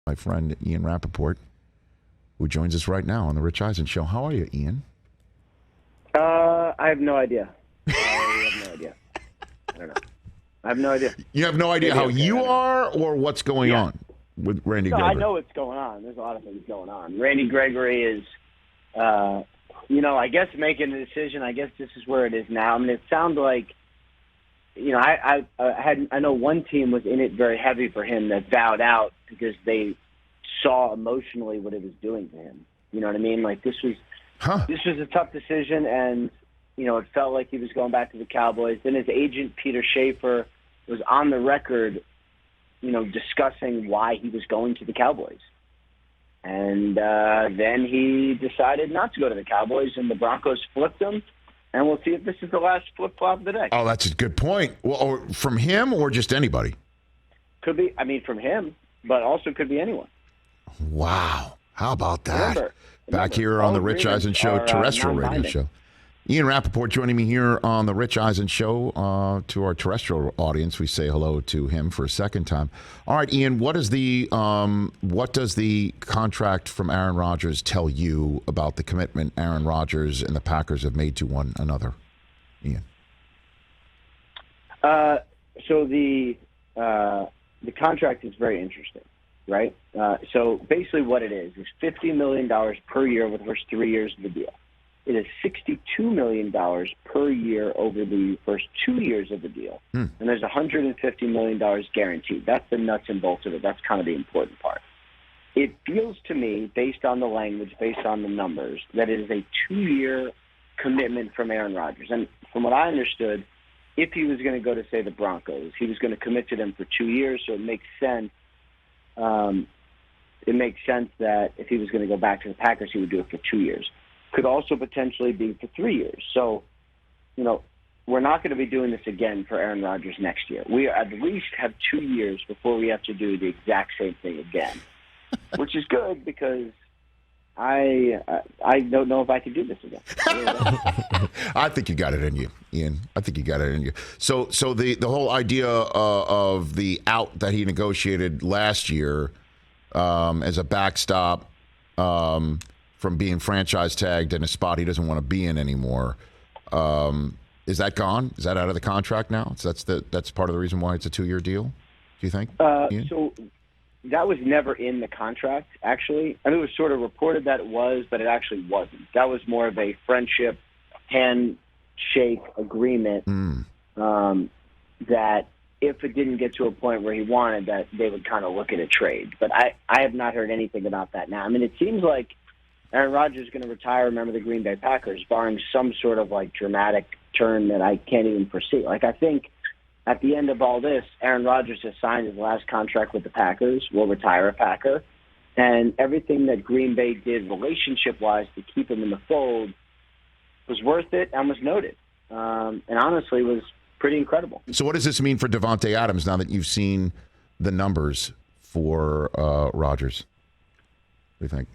My friend Ian Rapoport, who joins us right now on the Rich Eisen Show. How are you, Ian? I have no idea. I have no idea. I don't know. I have no idea. You have no idea how you are or what's going on with Randy Gregory? I know what's going on. There's a lot of things going on. Randy Gregory is, I guess making a decision. I guess this is where it is now. I mean, it sounds like, I know one team was in it very heavy for him that bowed out because they saw emotionally what it was doing to him. You know what I mean? Like this was a tough decision, and it felt like he was going back to the Cowboys. Then his agent Peter Schaefer was on the record, discussing why he was going to the Cowboys, and then he decided not to go to the Cowboys, and the Broncos flipped him. And we'll see if this is the last flip-flop of the day. Oh, that's a good point. Well, or from him or just anybody? Could be, from him, but also could be anyone. Wow. How about that? Remember, Back here on the Rich Eisen Show, terrestrial radio show. Ian Rapoport joining me here on the Rich Eisen Show. To our terrestrial audience, we say hello to him for a second time. All right, Ian, what does the contract from Aaron Rodgers tell you about the commitment Aaron Rodgers and the Packers have made to one another? Ian. So the contract is very interesting, right? So basically what it is $50 million per year over the first 3 years of the deal. It is $62 million per year over the first 2 years of the deal. And there's $150 million guaranteed. That's the nuts and bolts of it. That's kind of the important part. It feels to me, based on the language, based on the numbers, that it is a 2-year commitment from Aaron Rodgers. And from what I understood, if he was going to go to, say, the Broncos, he was going to commit to them for 2 years, so it makes sense. It makes sense that if he was going to go back to the Packers, he would do it for 2 years. Could also potentially be for 3 years. So, we're not going to be doing this again for Aaron Rodgers next year. We at least have 2 years before we have to do the exact same thing again, which is good because I don't know if I could do this again. I think you got it in you, Ian. I think you got it in you. So the whole idea of the out that he negotiated last year as a backstop from being franchise tagged in a spot he doesn't want to be in anymore. Is that gone? Is that out of the contract now? So that's part of the reason why it's a 2-year deal, do you think? So that was never in the contract, actually. I mean, it was sort of reported that it was, but it actually wasn't. That was more of a friendship handshake agreement that if it didn't get to a point where he wanted that, they would kind of look at a trade. But I have not heard anything about that now. I mean, it seems like Aaron Rodgers is going to retire, remember the Green Bay Packers, barring some sort of dramatic turn that I can't even foresee. I think at the end of all this, Aaron Rodgers has signed his last contract with the Packers, will retire a Packer, and everything that Green Bay did relationship-wise to keep him in the fold was worth it and was noted, and honestly was pretty incredible. So what does this mean for Davante Adams now that you've seen the numbers for Rodgers? What do you think?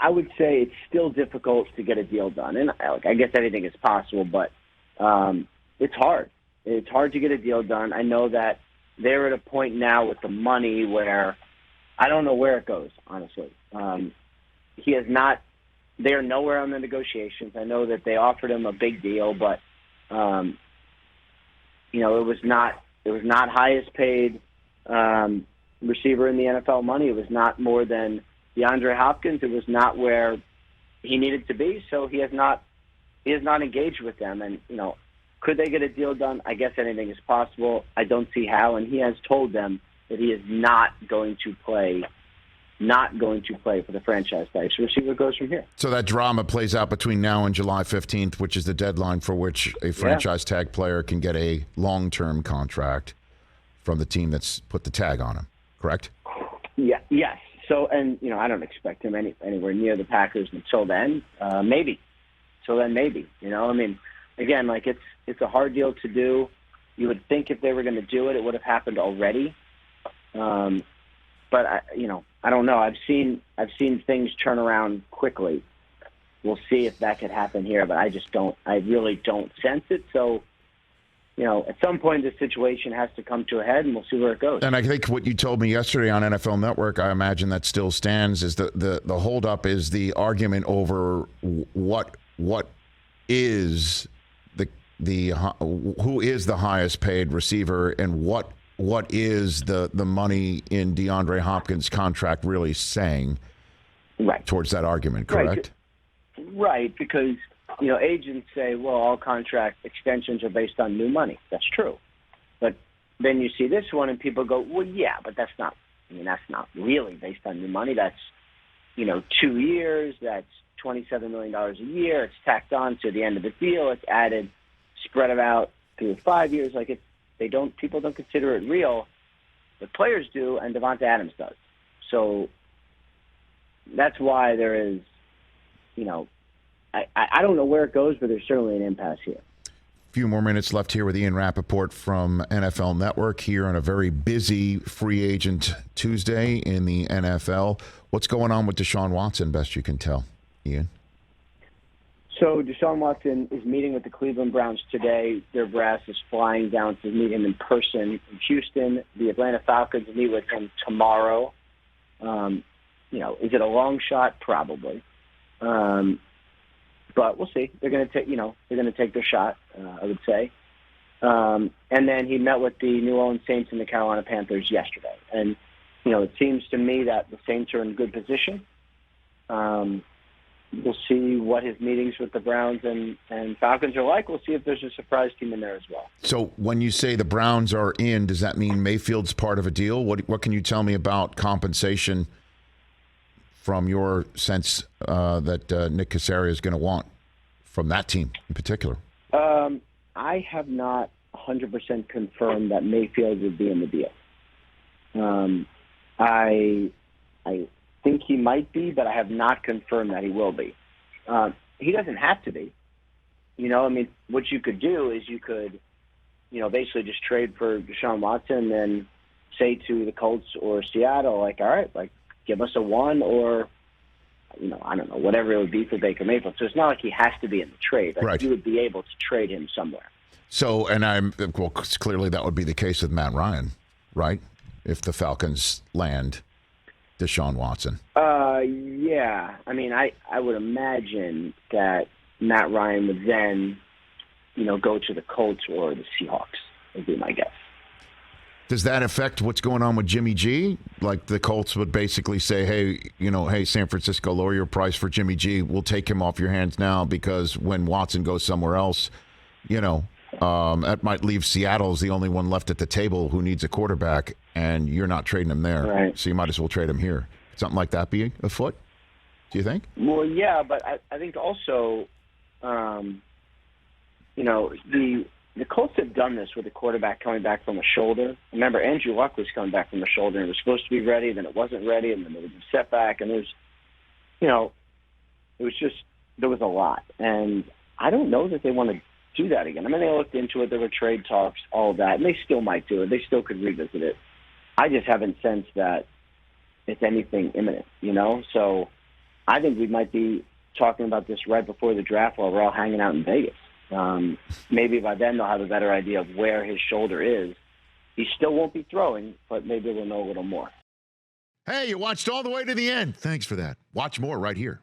I would say it's still difficult to get a deal done. And I guess anything is possible, but it's hard. It's hard to get a deal done. I know that they're at a point now with the money where I don't know where it goes, honestly. They are nowhere on the negotiations. I know that they offered him a big deal, but it was not highest paid receiver in the NFL money. It was not more than DeAndre Hopkins. It was not where he needed to be, so he has not engaged with them. And could they get a deal done? I guess anything is possible. I don't see how, and he has told them that he is not going to play for the franchise tag. So we'll see where it goes from here. So that drama plays out between now and July 15th, which is the deadline for which a franchise tag player can get a long-term contract from the team that's put the tag on him, correct? Yeah. Yes. So, and I don't expect him anywhere near the Packers until then. Maybe. So then, maybe. I mean, again, it's a hard deal to do. You would think if they were going to do it, it would have happened already. But I don't know. I've seen things turn around quickly. We'll see if that could happen here, but I really don't sense it. So, at some point the situation has to come to a head, and we'll see where it goes. And I think what you told me yesterday on NFL Network, I imagine that still stands, is the holdup is the argument over what is who is the highest paid receiver, and what is the money in DeAndre Hopkins' contract really saying towards that argument, correct? Right, because agents say, well, all contract extensions are based on new money. That's true. But then you see this one and people go, well, yeah, but that's not really based on new money. That's, 2 years. That's $27 million a year. It's tacked on to the end of the deal. It's added, spread it out through 5 years. People don't consider it real. The players do, and Davante Adams does. So that's why there is, I don't know where it goes, but there's certainly an impasse here. A few more minutes left here with Ian Rapoport from NFL Network here on a very busy free agent Tuesday in the NFL. What's going on with Deshaun Watson, best you can tell, Ian? So Deshaun Watson is meeting with the Cleveland Browns today. Their brass is flying down to meet him in person in Houston. The Atlanta Falcons meet with him tomorrow. Is it a long shot? Probably. But we'll see. They're going to take their shot, I would say. And then he met with the New Orleans Saints and the Carolina Panthers yesterday. And, it seems to me that the Saints are in good position. We'll see what his meetings with the Browns and Falcons are like. We'll see if there's a surprise team in there as well. So when you say the Browns are in, does that mean Mayfield's part of a deal? What can you tell me about compensation from your sense that Nick Caserio is going to want from that team in particular? I have not 100% confirmed that Mayfield would be in the deal. I think he might be, but I have not confirmed that he will be. He doesn't have to be. What you could do is you could, basically just trade for Deshaun Watson and say to the Colts or Seattle, all right, give us a 1 or, I don't know, whatever it would be for Baker Mayfield. So it's not like he has to be in the trade. Right. You would be able to trade him somewhere. So, clearly that would be the case with Matt Ryan, right? If the Falcons land Deshaun Watson. Yeah. I would imagine that Matt Ryan would then, go to the Colts or the Seahawks, would be my guess. Does that affect what's going on with Jimmy G? Like the Colts would basically say, hey, San Francisco, lower your price for Jimmy G. We'll take him off your hands now because when Watson goes somewhere else, that might leave Seattle as the only one left at the table who needs a quarterback, and you're not trading him there. Right. So you might as well trade him here. Something like that be afoot, do you think? Well, yeah, but I think also, the Colts have done this with a quarterback coming back from a shoulder. Remember, Andrew Luck was coming back from a shoulder and was supposed to be ready, then it wasn't ready, and then there was a setback, and there was a lot. And I don't know that they want to do that again. They looked into it. There were trade talks, all of that, and they still might do it. They still could revisit it. I just haven't sensed that it's anything imminent, So I think we might be talking about this right before the draft while we're all hanging out in Vegas. Maybe by then they'll have a better idea of where his shoulder is. He still won't be throwing, but maybe we'll know a little more. Hey, you watched all the way to the end. Thanks for that. Watch more right here.